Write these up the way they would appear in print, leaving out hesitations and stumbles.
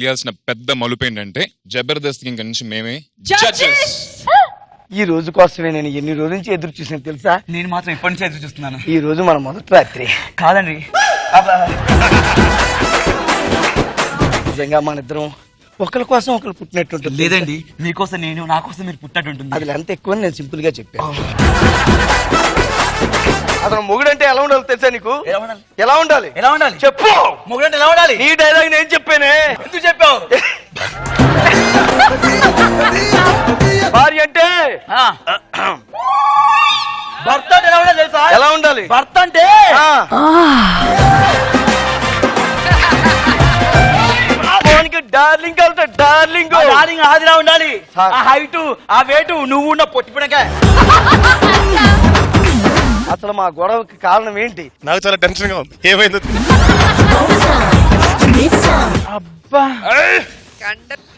తెలియాల్సిన పెద్ద మలుపు ఏంటంటే జబర్దస్త్ ఇంక నుంచి మేమే జడ్జెస్. ఈ రోజు కోసమే నేను ఎన్ని రోజుల నుంచి ఎదురు చూసాను తెలుసా? నేను మాత్రం ఇప్పటి నుంచి ఎదురు చూస్తున్నాను. ఈ రోజు మన మొదటి రాత్రి. కాదండి, నిజంగా మన ఇద్దరం ఒకరి కోసం ఒకరు పుట్టినట్టుంటుంది. లేదండి, మీకోసం నేను, నా కోసం మీరు పుట్టినట్టుంటుంది. అది ఎంత ఎక్కువ నేను సింపుల్ గా చెప్పాను. అతను మొగుడంటే ఎలా ఉండాలి తెలుసా నీకు? ఎలా ఉండాలి? ఎలా ఉండాలి చెప్పు. మొగుడంటే ఎలా ఉండాలి? నీ డైలాగ్ నేను చెప్పానే. ఎందుకు చెప్పావు? భార్య అంటే భర్త అంటే ఎలా ఉండాలి తెలుసా? ఎలా ఉండాలి? భర్త అంటే డార్లింగ్ అంటే డార్లింగ్. డార్లింగ్ ఆదిలా ఉండాలి. ఆ హైట్, ఆ వెయిట్, నువ్వు ఉన్న పొట్టిపిడక. అసలు మా గొడవకి కారణం ఏంటి? నాకు చాలా టెన్షన్ గా ఉంది. ఏమైంది? అబ్బా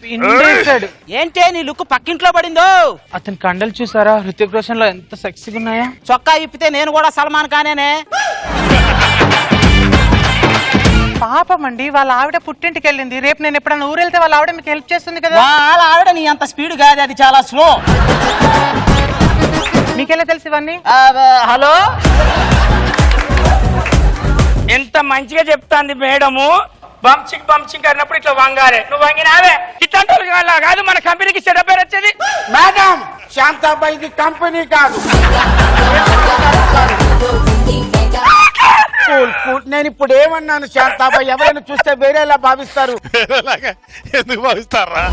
పిండేశాడు. ఏంటే నీ లుక్ పక్కింట్లో పడిందో? అతని కండలు చూసారా? హృతిక్ రోషన్ లో ఎంత సెక్సీగా ఉన్నాయా? చొక్కా ఇప్పితే నేను కూడా సల్మాన్ ఖానేనే. పాపం అండి, వాళ్ళ ఆవిడ పుట్టింటికి వెళ్ళింది. రేపు నేను ఎప్పుడైనా ఊరు వెళ్తే వాళ్ళ ఆవిడ మీకు హెల్ప్ చేస్తుంది కదా. వాళ్ళ ఆవిడ నీ అంత స్పీడ్ కాదు, అది చాలా స్లో. మీకెలా తెలుసు ఇవన్నీ? హలో, ఎంత మంచిగా చెప్తాంది మేడము. బంచింగ్ బంచింగ్ అన్నప్పుడు ఇట్లా వంగాలే. నువ్వు వంగినావే ఇట్లాంటి కాదు మన కంపెనీకి చెడ్డ పేరు వచ్చేది. మేడం, శాంతాబాయ్ ఇది కంపెనీ కాదు. నేను ఇప్పుడు ఏమన్నాను శాంతాబాయ్? ఎవరైనా చూస్తే వేరేలా భావిస్తారు. ఎందుకు భావిస్తారా?